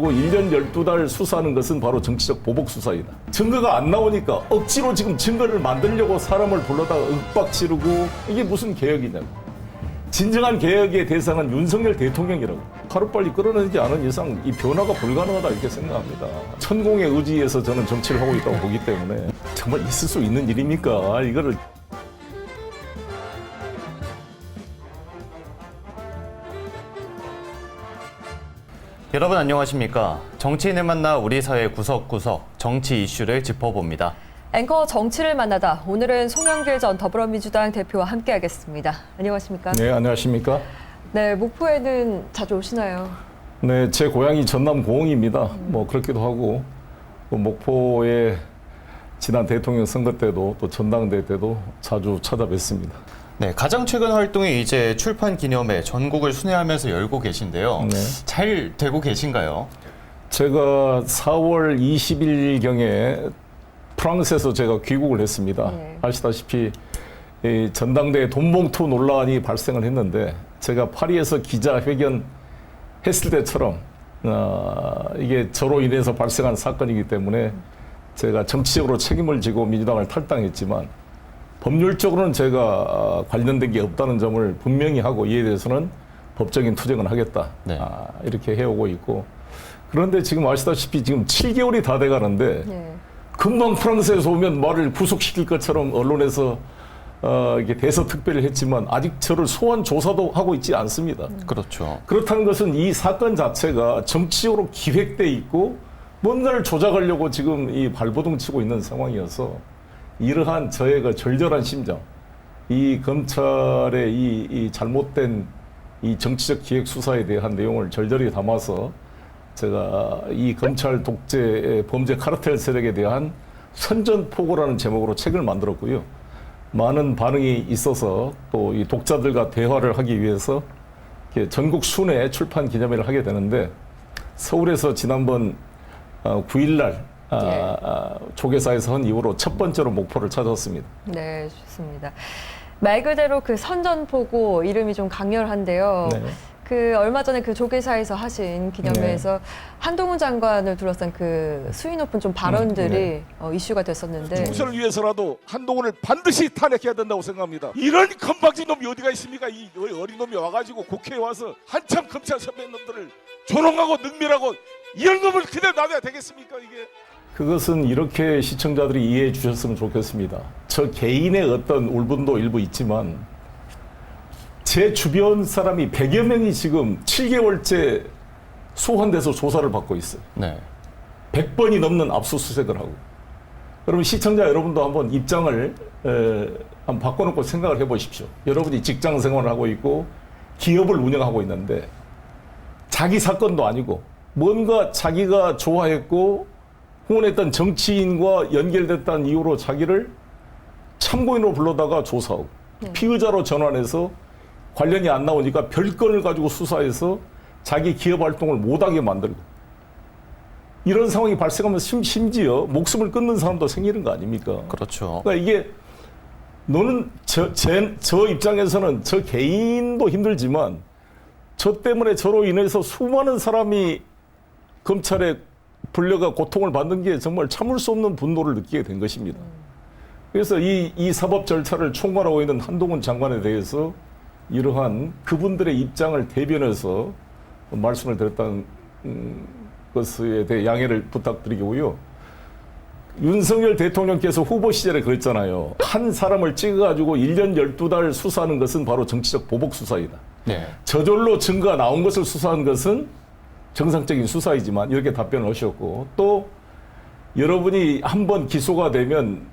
그리고 1년 12달 수사하는 것은 바로 정치적 보복 수사이다. 증거가 안 나오니까 억지로 지금 증거를 만들려고 사람을 불러다가 윽박 지르고 이게 무슨 개혁이냐고. 진정한 개혁의 대상은 윤석열 대통령이라고. 하루빨리 끌어내지 않은 이상 이 변화가 불가능하다 이렇게 생각합니다. 천공의 의지에서 저는 정치를 하고 있다고 보기 때문에 정말 있을 수 있는 일입니까? 이거를 여러분 안녕하십니까? 정치인을 만나 우리 사회 구석구석 정치 이슈를 짚어봅니다. 앵커 정치를 만나다. 오늘은 송영길 전 더불어민주당 대표와 함께하겠습니다. 안녕하십니까? 네, 안녕하십니까? 네, 목포에는 자주 오시나요? 네, 제 고향이 전남 고흥입니다. 뭐 그렇기도 하고 또 목포에 지난 대통령 선거 때도 또 전당대 때도 자주 찾아뵙습니다. 네, 가장 최근 활동이 이제 출판 기념회 전국을 순회하면서 열고 계신데요. 네. 잘 되고 계신가요? 제가 4월 20일경에 프랑스에서 제가 귀국을 했습니다. 네. 아시다시피 이 전당대 돈봉투 논란이 발생을 했는데 제가 파리에서 기자회견 했을 때처럼 이게 저로 인해서 발생한 사건이기 때문에 제가 정치적으로 책임을 지고 민주당을 탈당했지만 법률적으로는 제가 관련된 게 없다는 점을 분명히 하고 이에 대해서는 법적인 투쟁을 하겠다. 네. 이렇게 해오고 있고 그런데 지금 아시다시피 지금 7개월이 다 돼가는데 네. 금방 프랑스에서 오면 말을 구속시킬 것처럼 언론에서 이게 대서특별을 했지만 아직 저를 소환 조사도 하고 있지 않습니다. 그렇죠. 그렇다는 것은 이 사건 자체가 정치적으로 기획돼 있고 뭔가를 조작하려고 지금 이 발버둥 치고 있는 상황이어서 이러한 저의 그 절절한 심정, 이 검찰의 이 잘못된 이 정치적 기획 수사에 대한 내용을 절절히 담아서 제가 이 검찰 독재 범죄 카르텔 세력에 대한 선전포고라는 제목으로 책을 만들었고요. 많은 반응이 있어서 또 이 독자들과 대화를 하기 위해서 이렇게 전국 순회 출판 기념회를 하게 되는데 서울에서 지난번 9일날 조계사에서 한 이후로 첫 번째로 목포를 찾았습니다. 네, 좋습니다. 말 그대로 그 선전포고 이름이 좀 강렬한데요. 네. 그 얼마 전에 그 조계사에서 하신 기념회에서 한동훈 장관을 둘러싼 그 수위 높은 좀 발언들이 이슈가 됐었는데 총선을 위해서라도 한동훈을 반드시 탄핵해야 된다고 생각합니다. 이런 건방진 놈이 어디가 있습니까? 이 어린 놈이 와가지고 국회에 와서 한참 검찰 선배놈들을 조롱하고 능멸하고 이런 놈을 그대로 놔둬야 되겠습니까? 이게 그것은 이렇게 시청자들이 이해해 주셨으면 좋겠습니다. 저 개인의 어떤 울분도 일부 있지만 제 주변 사람이 100여 명이 지금 7개월째 소환돼서 조사를 받고 있어요. 네. 100번이 넘는 압수수색을 하고. 그러면 시청자 여러분도 한번 입장을 한번 바꿔놓고 생각을 해보십시오. 여러분이 직장 생활을 하고 있고 기업을 운영하고 있는데 자기 사건도 아니고 뭔가 자기가 좋아했고 후원했던 정치인과 연결됐다는 이유로 자기를 참고인으로 불러다가 조사하고 피의자로 전환해서 관련이 안 나오니까 별건을 가지고 수사해서 자기 기업 활동을 못하게 만들고 이런 상황이 발생하면 심지어 목숨을 끊는 사람도 생기는 거 아닙니까? 그렇죠. 그러니까 이게 너는 저 입장에서는 저 개인도 힘들지만 저 때문에 저로 인해서 수많은 사람이 검찰에 불려가 고통을 받는 게 정말 참을 수 없는 분노를 느끼게 된 것입니다. 그래서 이 사법 절차를 총괄하고 있는 한동훈 장관에 대해서 이러한 그분들의 입장을 대변해서 말씀을 드렸다는 것에 대해 양해를 부탁드리고요. 윤석열 대통령께서 후보 시절에 그랬잖아요. 한 사람을 찍어가지고 1년 12달 수사하는 것은 바로 정치적 보복 수사이다. 네. 저절로 증거가 나온 것을 수사한 것은 정상적인 수사이지만 이렇게 답변을 하셨고 또 여러분이 한번 기소가 되면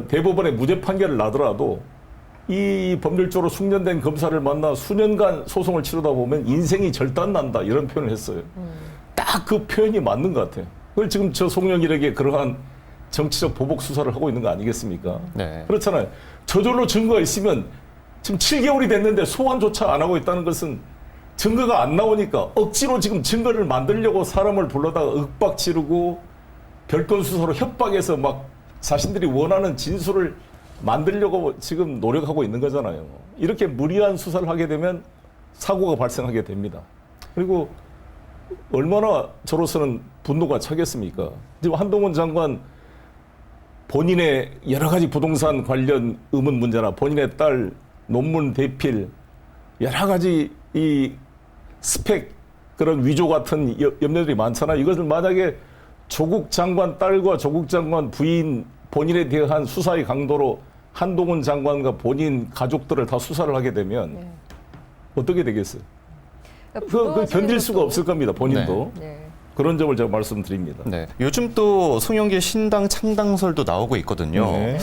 대법원의 무죄 판결을 나더라도 이 법률적으로 숙련된 검사를 만나 수년간 소송을 치르다 보면 인생이 절단난다 이런 표현을 했어요. 딱 그 표현이 맞는 것 같아요. 그걸 지금 저 송영길에게 그러한 정치적 보복 수사를 하고 있는 거 아니겠습니까? 네. 그렇잖아요. 저절로 증거가 있으면 지금 7개월이 됐는데 소환조차 안 하고 있다는 것은 증거가 안 나오니까 억지로 지금 증거를 만들려고 사람을 불러다가 윽박 지르고 별건 수사로 협박해서 막 자신들이 원하는 진술을 만들려고 지금 노력하고 있는 거잖아요. 이렇게 무리한 수사를 하게 되면 사고가 발생하게 됩니다. 그리고 얼마나 저로서는 분노가 차겠습니까? 지금 한동훈 장관 본인의 여러 가지 부동산 관련 의문 문제나 본인의 딸 논문 대필 여러 가지 이 스펙 그런 위조 같은 염려들이 많잖아요. 이것을 만약에 조국 장관 딸과 조국 장관 부인 본인에 대한 수사의 강도로 한동훈 장관과 본인 가족들을 다 수사를 하게 되면 네. 어떻게 되겠어요? 그러니까 그 견딜 수가 없을 겁니다. 본인도. 네. 그런 점을 제가 말씀드립니다. 네. 요즘 또 송영길 신당 창당설도 나오고 있거든요. 네.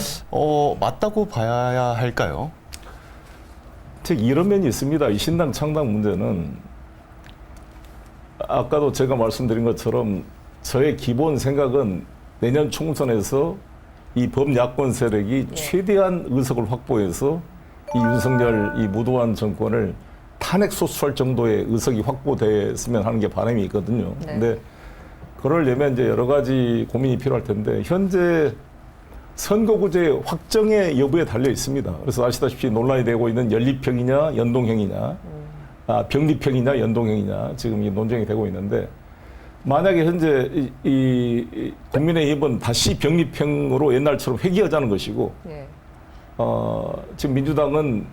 맞다고 봐야 할까요? 즉 이런 면이 있습니다. 이 신당 창당 문제는 아까도 제가 말씀드린 것처럼 저의 기본 생각은 내년 총선에서 이 범야권 세력이 최대한 의석을 확보해서 이 윤석열 이 무도한 정권을 탄핵 소추할 정도의 의석이 확보됐으면 하는 게 바람이 있거든요. 네. 근데 그러려면 이제 여러 가지 고민이 필요할 텐데 현재 선거구제 확정의 여부에 달려 있습니다. 그래서 아시다시피 논란이 되고 있는 연립형이냐 연동형이냐 병립형이냐 연동형이냐 지금 이 논쟁이 되고 있는데 만약에 현재 이 국민의힘은 다시 병립형으로 옛날처럼 회귀하자는 것이고 네. 지금 민주당은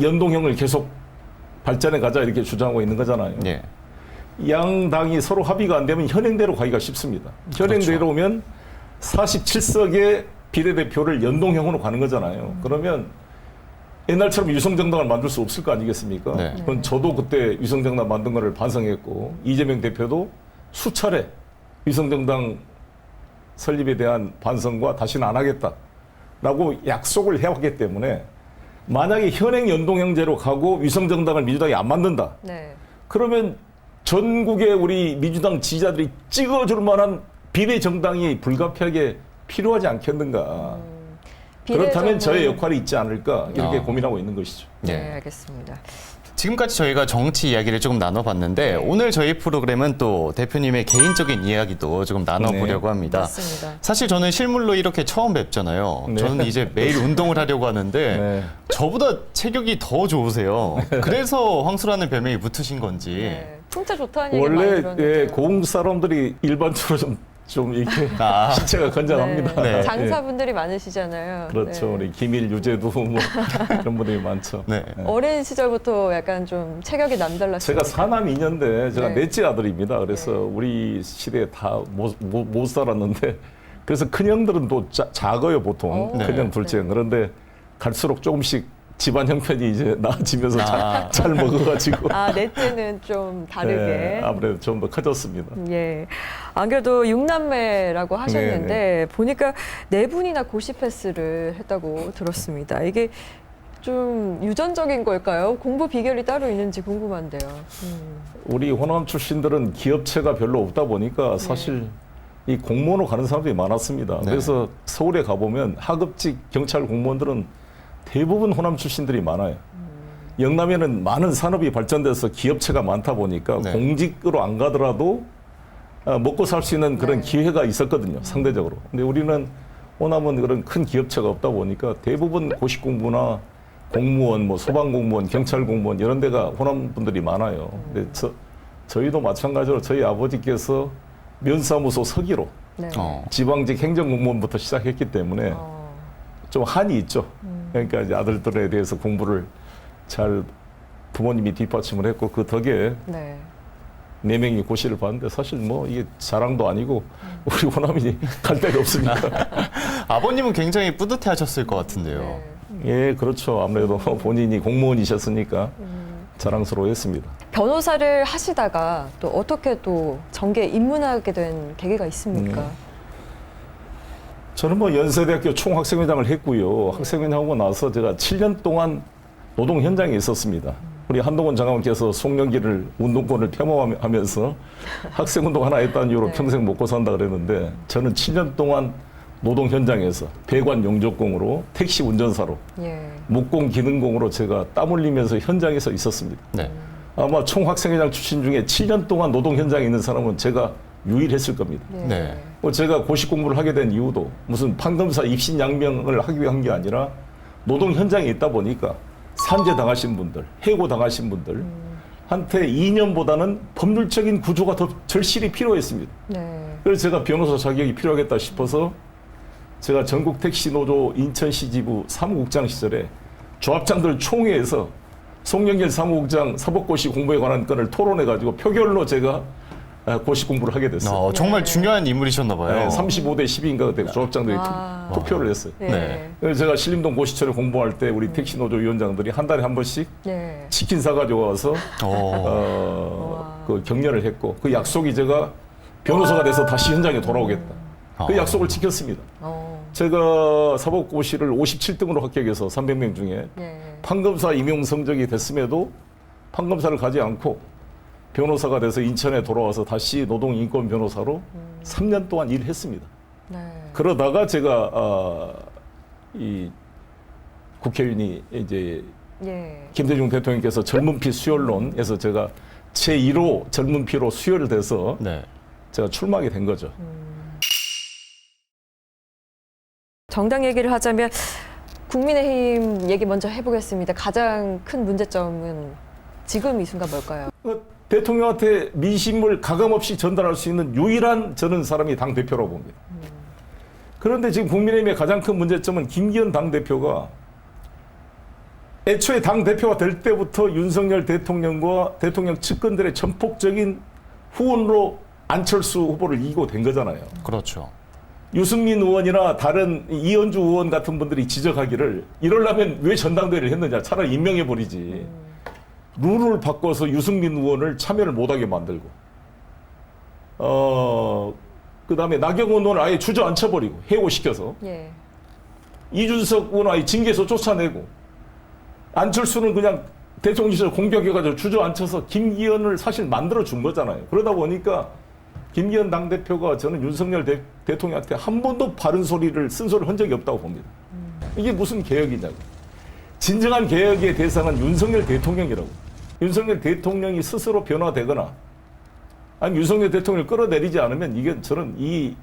연동형을 계속 발전해 가자 이렇게 주장하고 있는 거잖아요. 예. 양 당이 서로 합의가 안 되면 현행대로 가기가 쉽습니다. 현행대로 오면 47석의 비례대표를 연동형으로 가는 거잖아요. 그러면 옛날처럼 위성정당을 만들 수 없을 거 아니겠습니까? 네. 그건 저도 그때 위성정당 만든 거를 반성했고 이재명 대표도 수차례 위성정당 설립에 대한 반성과 다시는 안 하겠다라고 약속을 해왔기 때문에 만약에 현행 연동형제로 가고 위성정당을 민주당이 안 만든다. 네. 그러면 전국의 우리 민주당 지지자들이 찍어줄 만한 비례정당이 불가피하게 필요하지 않겠는가. 그렇다면 저의 역할이 있지 않을까 이렇게 고민하고 있는 것이죠. 네, 알겠습니다. 지금까지 저희가 정치 이야기를 조금 나눠봤는데 오늘 저희 프로그램은 또 대표님의 개인적인 이야기도 조금 나눠보려고 합니다. 맞습니다. 사실 저는 실물로 이렇게 처음 뵙잖아요. 네. 저는 이제 매일 운동을 하려고 하는데 네. 저보다 체격이 더 좋으세요. 그래서 황수라는 별명이 붙으신 건지. 네. 풍차 좋다는 얘기 많이 원래 들었는데. 고흥 사람들이 일반적으로 좀 이렇게 아. 신체가 건장합니다. 네. 장사분들이 많으시잖아요. 그렇죠. 네. 우리 기밀 유재도 뭐 그런 분들이 많죠. 네. 어린 시절부터 약간 좀 체격이 남달랐어요. 제가 사남 2년대 제가 네. 넷째 아들입니다. 그래서 우리 시대에 다 못 살았는데 그래서 큰형들은 또 작아요 보통 오. 큰형 네. 둘째는. 그런데 갈수록 조금씩 집안 형편이 이제 나아지면서 아. 잘 먹어가지고 넷째는 좀 다르게. 네, 아무래도 좀 더 커졌습니다. 예. 안 그래도 육남매라고 하셨는데 보니까 네 분이나 고시 패스를 했다고 들었습니다. 이게 좀 유전적인 걸까요? 공부 비결이 따로 있는지 궁금한데요. 우리 호남 출신들은 기업체가 별로 없다 보니까 사실 이 공무원으로 가는 사람들이 많았습니다. 네. 그래서 서울에 가보면 하급직 경찰 공무원들은 대부분 호남 출신들이 많아요. 영남에는 많은 산업이 발전돼서 기업체가 많다 보니까 네. 공직으로 안 가더라도 먹고 살 수 있는 그런 네. 기회가 있었거든요, 상대적으로. 근데 우리는 호남은 그런 큰 기업체가 없다 보니까 대부분 고시 공부나 공무원, 뭐 소방공무원, 경찰공무원 이런 데가 호남 분들이 많아요. 근데 저희도 마찬가지로 저희 아버지께서 면사무소 서기로 네. 지방직 행정공무원부터 시작했기 때문에 좀 한이 있죠. 그러니까 이제 아들들에 대해서 공부를 잘 부모님이 뒷받침을 했고 그 덕에 네. 4명이 고시를 봤는데 사실 뭐 이게 자랑도 아니고 우리 호남이 갈 데가 없으니까. 아버님은 굉장히 뿌듯해 하셨을 것 같은데요. 네. 예, 그렇죠. 아무래도 본인이 공무원이셨으니까 자랑스러워했습니다. 변호사를 하시다가 또 어떻게 또 정계에 입문하게 된 계기가 있습니까? 저는 뭐 연세대학교 총학생회장을 했고요. 학생회장하고 나서 제가 7년 동안 노동 현장에 있었습니다. 우리 한동훈 장관께서 송영길을 운동권을 폄하하면서 학생운동 하나 했다는 이유로 네. 평생 먹고 산다 그랬는데 저는 7년 동안 노동 현장에서 배관 용접공으로 택시 운전사로 예. 목공 기능공으로 제가 땀 흘리면서 현장에서 있었습니다. 네. 아마 총학생회장 출신 중에 7년 동안 노동 현장에 있는 사람은 제가 유일했을 겁니다. 네. 제가 고시 공부를 하게 된 이유도 무슨 판검사 입신양명을 하기 위한 게 아니라 노동 현장에 있다 보니까 산재 당하신 분들, 해고 당하신 분들, 한테 2년보다는 법률적인 구조가 더 절실히 필요했습니다. 네. 그래서 제가 변호사 자격이 필요하겠다 싶어서 제가 전국 택시 노조 인천시 지부 사무국장 시절에 조합장들 총회에서 송영길 사무국장 사법고시 공부에 관한 건을 토론해가지고 표결로 제가 고시 공부를 하게 됐어요. 정말 네. 중요한 인물이셨나 봐요. 네, 35대 10인가 그때 조합장들이 아. 투표를 했어요. 네. 그래서 제가 신림동 고시철에 공부할 때 우리 택시 노조 위원장들이 한 달에 한 번씩 네. 치킨 사가지고 와서 오. 그 격려를 했고 그 약속이 제가 변호사가 돼서 다시 현장에 돌아오겠다. 그 아. 약속을 지켰습니다. 어. 제가 사법고시를 57등으로 합격해서 300명 중에 네. 판검사 임용 성적이 됐음에도 판검사를 가지 않고 변호사가 돼서 인천에 돌아와서 다시 노동인권 변호사로 3년 동안 일했습니다. 네. 그러다가 제가 이 국회의원이 이제 예. 김대중 대통령께서 젊은 피 수혈론에서 제가 제1호 젊은 피로 수혈돼서 네. 제가 출마하게 된 거죠. 정당 얘기를 하자면 국민의힘 얘기 먼저 해보겠습니다. 가장 큰 문제점은 지금 이 순간 뭘까요? 대통령한테 민심을 가감없이 전달할 수 있는 유일한 저는 사람이 당대표라고 봅니다. 그런데 지금 국민의힘의 가장 큰 문제점은 김기현 당대표가 애초에 당대표가 될 때부터 윤석열 대통령과 대통령 측근들의 전폭적인 후원으로 안철수 후보를 이기고 된 거잖아요. 그렇죠. 유승민 의원이나 다른 이현주 의원 같은 분들이 지적하기를 이러려면 왜 전당대회를 했느냐. 차라리 임명해버리지. 룰을 바꿔서 유승민 의원을 참여를 못하게 만들고 그다음에 나경원 의원을 아예 주저앉혀버리고 해고시켜서 예. 이준석 의원 아예 징계해서 쫓아내고 안철수는 그냥 대통령실을 공격해가지고 주저앉혀서 김기현을 사실 만들어준 거잖아요. 그러다 보니까 김기현 당대표가 저는 윤석열 대통령한테 한 번도 바른 소리를 쓴소리를 한 적이 없다고 봅니다. 이게 무슨 개혁이냐고. 진정한 개혁의 대상은 윤석열 대통령이라고. 윤석열 대통령이 스스로 변화되거나 아니면 윤석열 대통령을 끌어내리지 않으면 이게 저는 이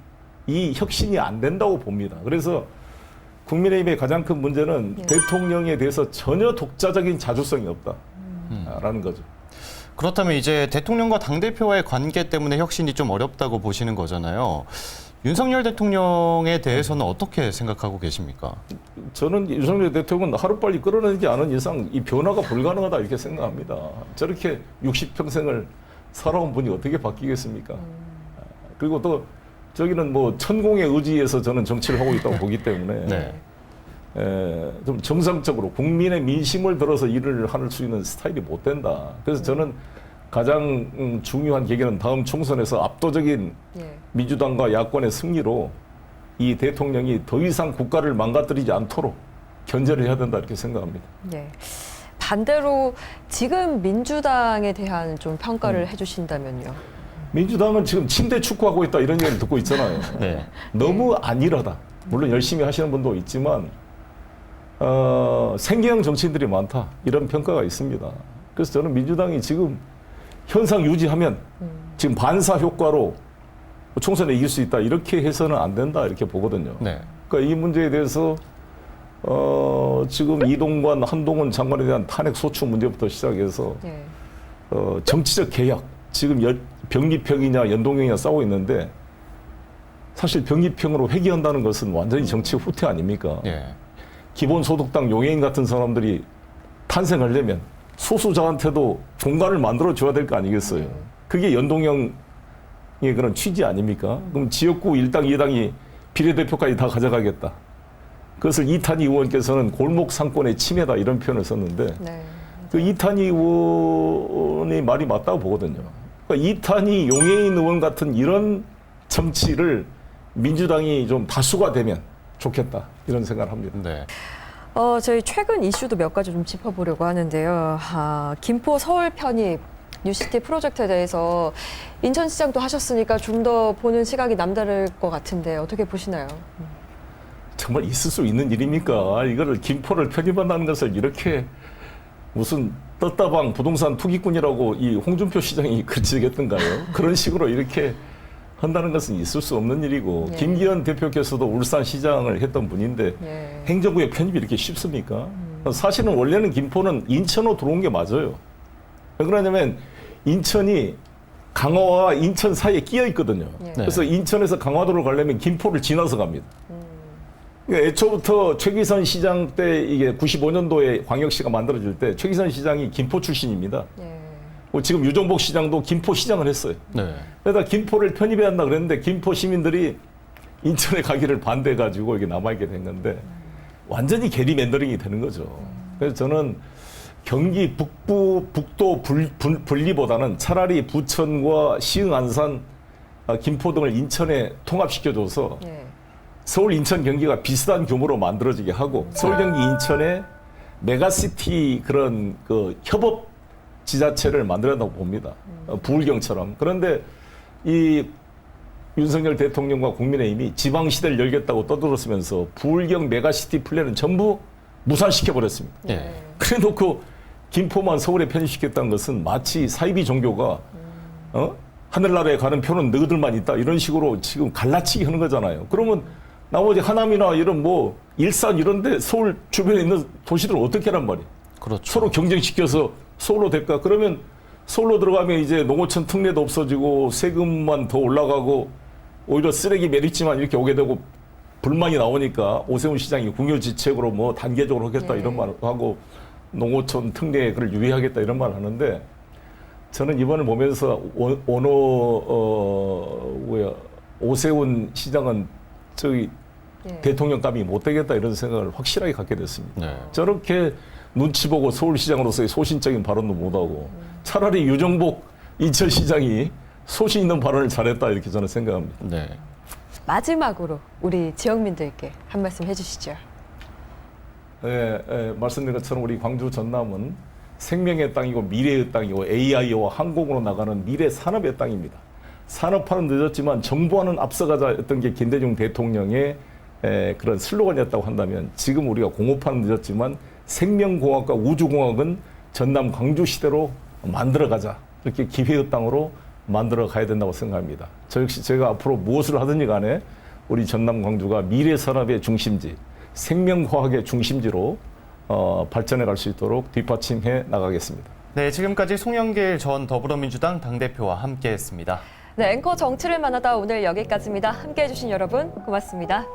혁신이 안 된다고 봅니다. 그래서 국민의힘의 가장 큰 문제는 대통령에 대해서 전혀 독자적인 자주성이 없다라는 거죠. 그렇다면 이제 대통령과 당대표와의 관계 때문에 혁신이 좀 어렵다고 보시는 거잖아요. 윤석열 대통령에 대해서는 어떻게 생각하고 계십니까? 저는 윤석열 대통령은 하루빨리 끌어내지 않은 이상 이 변화가 불가능하다 이렇게 생각합니다. 저렇게 60평생을 살아온 분이 어떻게 바뀌겠습니까? 그리고 또 저기는 뭐 천공의 의지에서 저는 정치를 하고 있다고 보기 때문에 네. 좀 정상적으로 국민의 민심을 들어서 일을 할 수 있는 스타일이 못 된다. 그래서 저는 가장 중요한 계기는 다음 총선에서 압도적인 예. 민주당과 야권의 승리로 이 대통령이 더 이상 국가를 망가뜨리지 않도록 견제를 해야 된다 이렇게 생각합니다. 예. 반대로 지금 민주당에 대한 좀 평가를 해주신다면요. 민주당은 지금 침대 축구하고 있다 이런 얘기를 듣고 있잖아요. 네. 너무 안일하다. 물론 열심히 하시는 분도 있지만 생계형 정치인들이 많다 이런 평가가 있습니다. 그래서 저는 민주당이 지금 현상 유지하면 지금 반사 효과로 총선에 이길 수 있다 이렇게 해서는 안 된다 이렇게 보거든요. 네. 그러니까 이 문제에 대해서 지금 이동관, 한동훈 장관에 대한 탄핵 소추 문제부터 시작해서 예. 정치적 개혁 지금 병립형이냐 연동형이냐 싸우고 있는데 사실 병립형으로 회귀한다는 것은 완전히 정치 후퇴 아닙니까? 예. 기본소득당 용해인 같은 사람들이 탄생하려면 소수자한테도 공간을 만들어 줘야 될 거 아니겠어요? 그게 연동형의 그런 취지 아닙니까? 그럼 지역구 1당, 2당이 비례대표까지 다 가져가겠다. 그것을 이탄희 의원께서는 골목 상권의 침해다 이런 표현을 썼는데 네. 그 이탄희 의원의 말이 맞다고 보거든요. 그러니까 이탄희 용해인 의원 같은 이런 정치를 민주당이 좀 다수가 되면 좋겠다 이런 생각을 합니다. 네. 저희 최근 이슈도 몇 가지 좀 짚어보려고 하는데요. 김포 서울 편입 뉴시티 프로젝트에 대해서 인천시장도 하셨으니까 좀 더 보는 시각이 남다를 것 같은데 어떻게 보시나요? 정말 있을 수 있는 일입니까? 이거를 김포를 편입한다는 것을 이렇게 무슨 떴다방 부동산 투기꾼이라고 이 홍준표 시장이 그치겠던가요? 그런 식으로 이렇게 한다는 것은 있을 수 없는 일이고 예. 김기현 대표께서도 울산시장을 했던 분인데 예. 행정구역 편입이 이렇게 쉽습니까? 사실은 원래는 김포는 인천으로 들어온 게 맞아요. 왜 그러냐면 인천이 강화와 인천 사이에 끼어 있거든요. 네. 그래서 인천에서 강화도를 가려면 김포를 지나서 갑니다. 그러니까 애초부터 최기선 시장 때 이게 95년도에 광역시가 만들어질 때 최기선 시장이 김포 출신입니다. 네. 지금 유정복 시장도 김포 시장을 했어요. 네. 그러다 김포를 편입해야 한다 그랬는데 김포 시민들이 인천에 가기를 반대해가지고 이게 남아있게 된 건데 완전히 게리맨더링이 되는 거죠. 그래서 저는 경기 북부, 북도 분리보다는 차라리 부천과 시흥, 안산, 김포 등을 인천에 통합시켜줘서 네. 서울, 인천, 경기가 비슷한 규모로 만들어지게 하고 서울, 경기, 인천에 메가시티 그런 그 협업 지자체를 만들어야 한다고 봅니다. 부울경처럼. 그런데 이 윤석열 대통령과 국민의힘이 지방시대를 열겠다고 떠들었으면서 부울경 메가시티 플랜은 전부 무산시켜버렸습니다. 네. 그래 놓고 김포만 서울에 편입시켰다는 것은 마치 사이비 종교가 하늘나라에 가는 표는 너희들만 있다 이런 식으로 지금 갈라치기 하는 거잖아요. 그러면 나머지 하남이나 이런 뭐 일산 이런데 서울 주변에 있는 도시들 어떻게 하란 말이에요. 그렇죠. 서로 경쟁시켜서 서울로 될까? 그러면 서울로 들어가면 이제 농어촌 특례도 없어지고 세금만 더 올라가고 오히려 쓰레기 메리츠만 이렇게 오게 되고 불만이 나오니까 오세훈 시장이 궁여지책으로 뭐 단계적으로 하겠다 네. 이런 말을 하고 농어촌 특례 그걸 유예하겠다 이런 말을 하는데 저는 이번을 보면서 오세훈 시장은 저기 네. 대통령감이 못 되겠다 이런 생각을 확실하게 갖게 됐습니다. 네. 저렇게 눈치 보고 서울시장으로서의 소신적인 발언도 못하고 차라리 유정복 인천시장이 소신 있는 발언을 잘했다 이렇게 저는 생각합니다. 네. 마지막으로 우리 지역민들께 한 말씀 해주시죠. 말씀드린 것처럼 우리 광주 전남은 생명의 땅이고 미래의 땅이고 AI와 항공으로 나가는 미래 산업의 땅입니다. 산업화는 늦었지만 정부와는 앞서가자 했던 게 김대중 대통령의 그런 슬로건이었다고 한다면 지금 우리가 공업화는 늦었지만 생명공학과 우주공학은 전남 광주 시대로 만들어가자. 이렇게 기회의 땅으로 만들어 가야 된다고 생각합니다. 저 역시 제가 앞으로 무엇을 하든지 간에 우리 전남 광주가 미래 산업의 중심지, 생명과학의 중심지로 발전해 갈 수 있도록 뒷받침해 나가겠습니다. 네, 지금까지 송영길 전 더불어민주당 당대표와 함께했습니다. 네, 앵커 정치를 만나다 오늘 여기까지입니다. 함께해 주신 여러분 고맙습니다.